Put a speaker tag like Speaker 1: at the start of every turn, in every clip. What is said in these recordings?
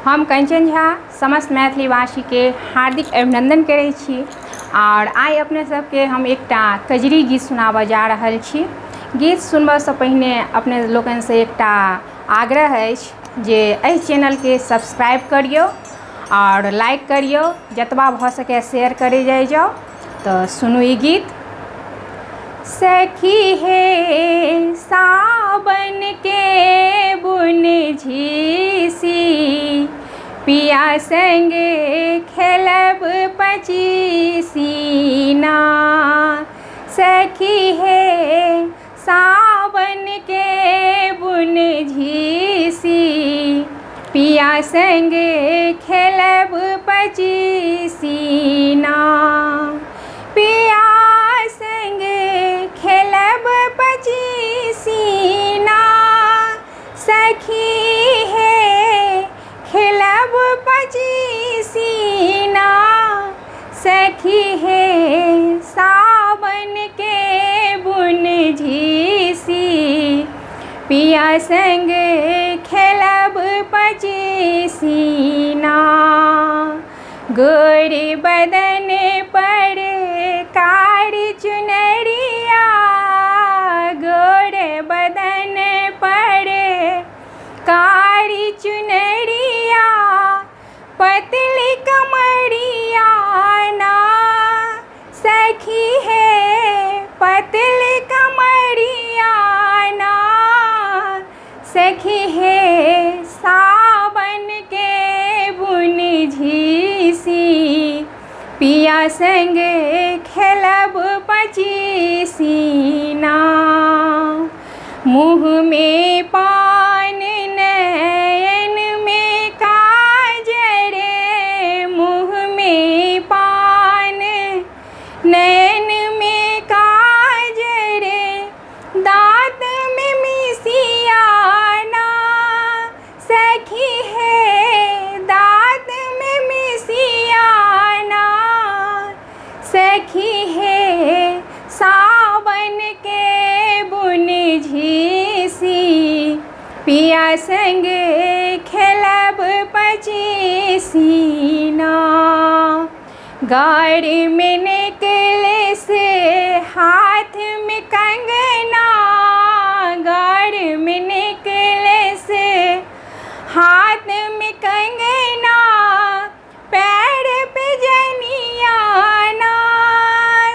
Speaker 1: हम कंचन झा समस्त मैथिली वासी के हार्दिक अभिनंदन करै छी और आइ अपने सबके हम एकटा कजरी गीत सुनाबऽ जा रहल छी। गीत सुनबासँ पहिने अपने लोकनि से एकटा आग्रह अछि जे एहि चैनल के सब्सक्राइब करियौ और लाइक करियौ, जतबा भऽ सकै शेयर करे जाओ। तो सुनू ई गीत। सखी हे सावन के बुन झीसी, पिया संगे खेलब पचीसी ना। सखी हे सावन के बुन झीसी, पिया संगे खेलब पचीसी ना। पिया संगे खेलब पचीसी ना, सखी हे खेलब पचीसी ना। सखी हे सावन के बुन झीसी, पिया संगे खेलब पचीसी ना। गोर बदन पर कारी चुनरिया, गोर बदन पर कारी चुनरिया, पतली कमरिया ना। सखी है पतली कमरिया ना। सखी है सावन के बुन झीसी, पिया संगे खेलब पचीसी ना। मुँह में पान नयन में काजर, मुँह में पान नयन में काजर, दाँत में मिसिया ना। सखी है दाँत में मिसिया ना। सखी है सावन के बुन झीसी, पिया संगे खेलब पचीसी ना। गार में नेकलेस हाथ में कंगना, गार में नेकलेस हाथ में कंगना, पैर पे जनिया ना।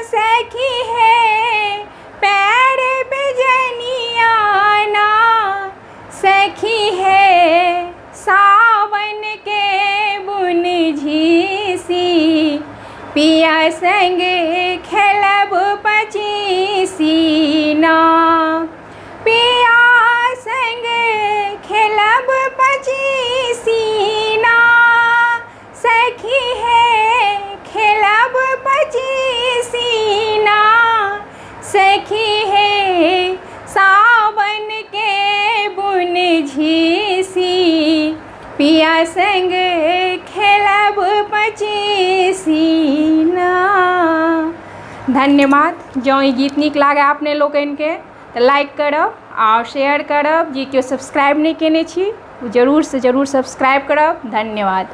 Speaker 1: सखी है पैर पे जनिया ना। सखी है सावन के बुन झीसी, पिया संगे खेलब पचीसी ना। पिया संगे खेलब पचीसी ना। सखी है खेलब पचीसी ना। सखी है सावन के बुन झीसी, पिया संगे खेलब पचीसी ना। धन्यवाद। जँ ई गीत नीक लागे अपने लोकनि के तो लाइक करब और शेयर करब। जे केओ सब्सक्राइब नहीं केने छी जरूर से जरूर सब्सक्राइब करब। धन्यवाद।